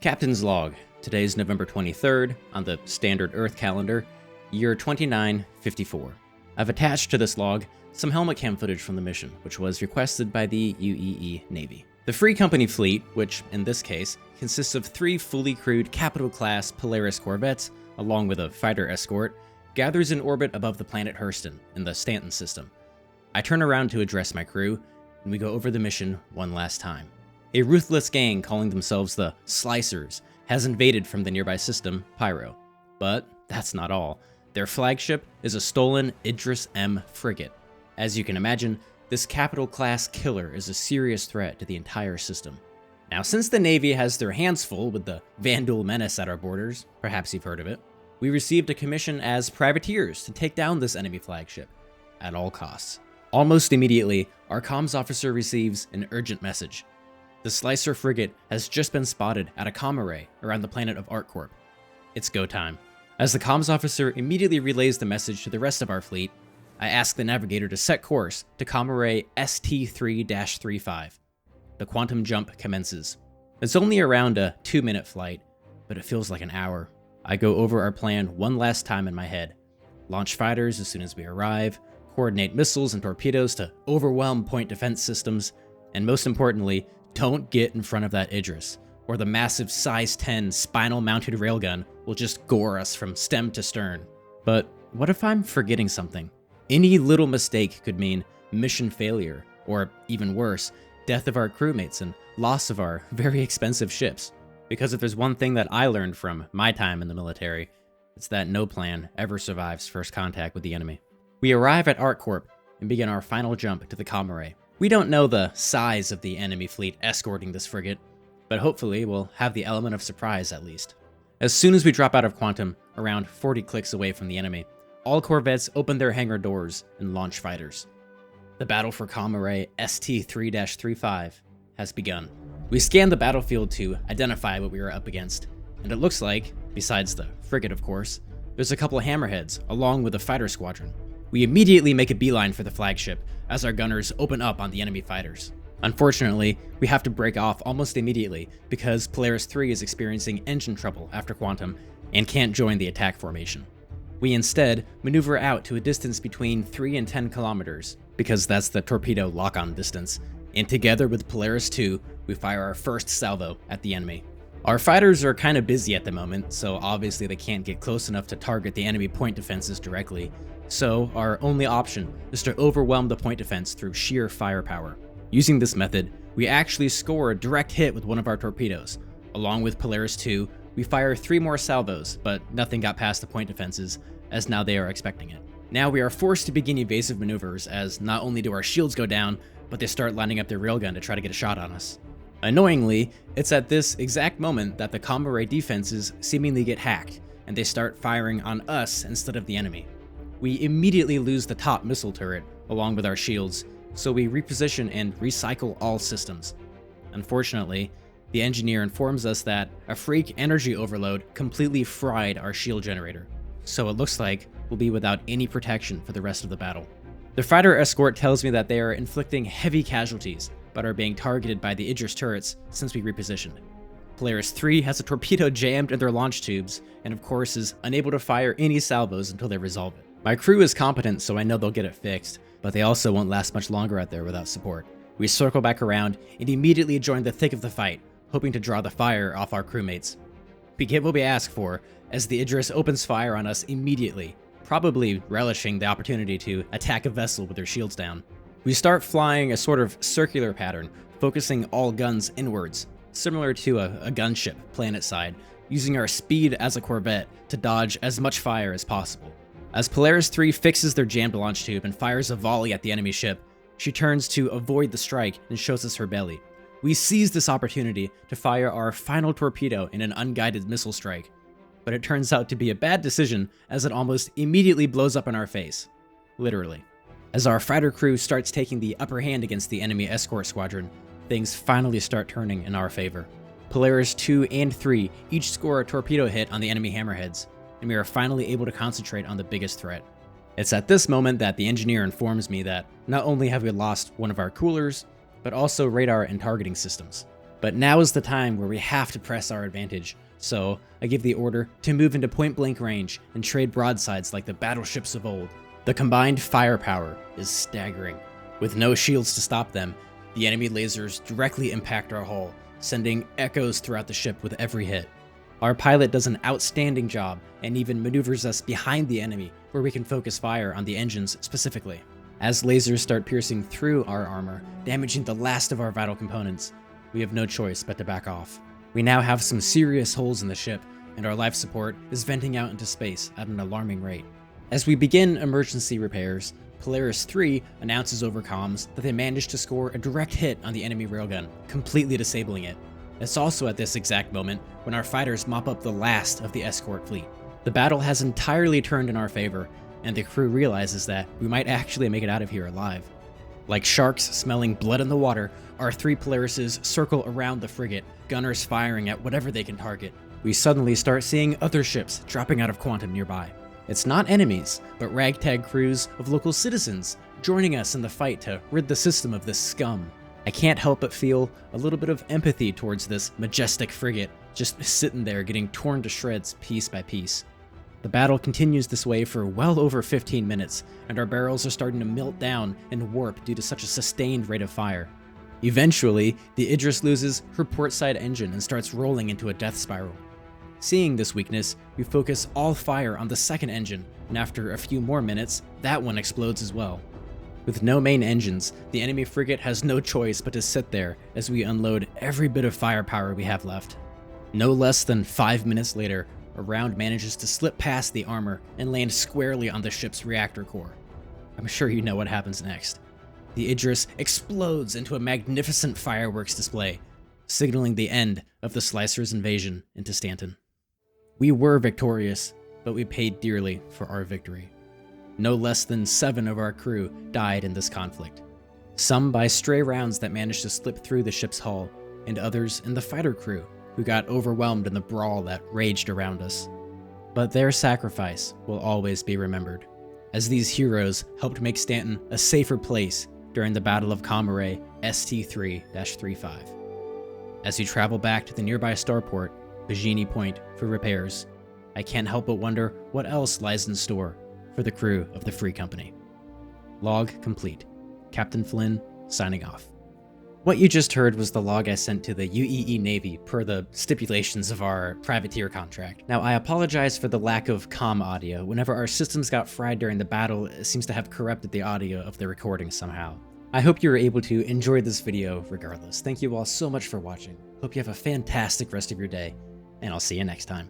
Captain's Log. Today's November 23rd on the standard Earth calendar, year 2954. I've attached to this log some helmet cam footage from the mission, which was requested by the UEE Navy. The Free Company fleet, which in this case consists of 3 fully crewed capital-class Polaris Corvettes, along with a fighter escort, gathers in orbit above the planet Hurston in the Stanton system. I turn around to address my crew, and we go over the mission one last time. A ruthless gang calling themselves the Slicers has invaded from the nearby system, Pyro. But that's not all. Their flagship is a stolen Idris-M Frigate. As you can imagine, this capital-class killer is a serious threat to the entire system. Now, since the Navy has their hands full with the Vandal menace at our borders, perhaps you've heard of it, we received a commission as privateers to take down this enemy flagship, at all costs. Almost immediately, our comms officer receives an urgent message. The Slicer frigate has just been spotted at a comm array around the planet of ArcCorp. It's go time. As the comms officer immediately relays the message to the rest of our fleet, I ask the navigator to set course to comm array ST3-35. The quantum jump commences. It's only around a 2-minute flight, but it feels like an hour. I go over our plan one last time in my head. Launch fighters as soon as we arrive, coordinate missiles and torpedoes to overwhelm point defense systems, and most importantly, don't get in front of that Idris, or the massive size 10 spinal-mounted railgun will just gore us from stem to stern. But what if I'm forgetting something? Any little mistake could mean mission failure, or even worse, death of our crewmates and loss of our very expensive ships. Because if there's one thing that I learned from my time in the military, it's that no plan ever survives first contact with the enemy. We arrive at ArcCorp and begin our final jump to the comm array. We don't know the size of the enemy fleet escorting this frigate, but hopefully we'll have the element of surprise at least. As soon as we drop out of Quantum, around 40 clicks away from the enemy, all corvettes open their hangar doors and launch fighters. The battle for comm array ST3-35 has begun. We scan the battlefield to identify what we are up against, and it looks like, besides the frigate of course, there's a couple of hammerheads along with a fighter squadron. We immediately make a beeline for the flagship as our gunners open up on the enemy fighters. Unfortunately, we have to break off almost immediately because Polaris 3 is experiencing engine trouble after Quantum and can't join the attack formation. We instead maneuver out to a distance between 3 and 10 kilometers, because that's the torpedo lock-on distance, and together with Polaris 2, we fire our first salvo at the enemy. Our fighters are kind of busy at the moment, so obviously they can't get close enough to target the enemy point defenses directly, so our only option is to overwhelm the point defense through sheer firepower. Using this method, we actually score a direct hit with one of our torpedoes. Along with Polaris 2, we fire 3 more salvos, but nothing got past the point defenses, as now they are expecting it. Now we are forced to begin evasive maneuvers, as not only do our shields go down, but they start lining up their railgun to try to get a shot on us. Annoyingly, it's at this exact moment that the comm array defenses seemingly get hacked, and they start firing on us instead of the enemy. We immediately lose the top missile turret, along with our shields, so we reposition and recycle all systems. Unfortunately, the engineer informs us that a freak energy overload completely fried our shield generator, so it looks like we'll be without any protection for the rest of the battle. The fighter escort tells me that they are inflicting heavy casualties, but are being targeted by the Idris turrets since we repositioned. Polaris 3 has a torpedo jammed in their launch tubes, and of course is unable to fire any salvos until they resolve it. My crew is competent, so I know they'll get it fixed, but they also won't last much longer out there without support. We circle back around and immediately join the thick of the fight, hoping to draw the fire off our crewmates. We get what we ask for, as the Idris opens fire on us immediately, probably relishing the opportunity to attack a vessel with their shields down. We start flying a sort of circular pattern, focusing all guns inwards, similar to a gunship planet-side, using our speed as a corvette to dodge as much fire as possible. As Polaris 3 fixes their jammed launch tube and fires a volley at the enemy ship, she turns to avoid the strike and shows us her belly. We seize this opportunity to fire our final torpedo in an unguided missile strike, but it turns out to be a bad decision as it almost immediately blows up in our face. Literally. As our fighter crew starts taking the upper hand against the enemy escort squadron, things finally start turning in our favor. Polaris 2 and 3 each score a torpedo hit on the enemy hammerheads, and we are finally able to concentrate on the biggest threat. It's at this moment that the engineer informs me that not only have we lost one of our coolers, but also radar and targeting systems. But now is the time where we have to press our advantage, so I give the order to move into point-blank range and trade broadsides like the battleships of old. The combined firepower is staggering. With no shields to stop them, the enemy lasers directly impact our hull, sending echoes throughout the ship with every hit. Our pilot does an outstanding job and even maneuvers us behind the enemy, where we can focus fire on the engines specifically. As lasers start piercing through our armor, damaging the last of our vital components, we have no choice but to back off. We now have some serious holes in the ship, and our life support is venting out into space at an alarming rate. As we begin emergency repairs, Polaris 3 announces over comms that they managed to score a direct hit on the enemy railgun, completely disabling it. It's also at this exact moment when our fighters mop up the last of the escort fleet. The battle has entirely turned in our favor, and the crew realizes that we might actually make it out of here alive. Like sharks smelling blood in the water, our 3 Polarises circle around the frigate, gunners firing at whatever they can target. We suddenly start seeing other ships dropping out of quantum nearby. It's not enemies, but ragtag crews of local citizens joining us in the fight to rid the system of this scum. I can't help but feel a little bit of empathy towards this majestic frigate, just sitting there getting torn to shreds piece by piece. The battle continues this way for well over 15 minutes, and our barrels are starting to melt down and warp due to such a sustained rate of fire. Eventually, the Idris loses her port side engine and starts rolling into a death spiral. Seeing this weakness, we focus all fire on the second engine, and after a few more minutes, that one explodes as well. With no main engines, the enemy frigate has no choice but to sit there as we unload every bit of firepower we have left. No less than 5 minutes later, a round manages to slip past the armor and land squarely on the ship's reactor core. I'm sure you know what happens next. The Idris explodes into a magnificent fireworks display, signaling the end of the Slicer's invasion into Stanton. We were victorious, but we paid dearly for our victory. No less than 7 of our crew died in this conflict, some by stray rounds that managed to slip through the ship's hull, and others in the fighter crew who got overwhelmed in the brawl that raged around us. But their sacrifice will always be remembered, as these heroes helped make Stanton a safer place during the Battle of Comaray ST3-35. As you travel back to the nearby starport, Bajini Point, for repairs, I can't help but wonder what else lies in store for the crew of the Free Company. Log complete. Captain Flynn, signing off. What you just heard was the log I sent to the UEE Navy per the stipulations of our privateer contract. Now, I apologize for the lack of comm audio. Whenever our systems got fried during the battle, it seems to have corrupted the audio of the recording somehow. I hope you were able to enjoy this video regardless. Thank you all so much for watching. Hope you have a fantastic rest of your day, and I'll see you next time.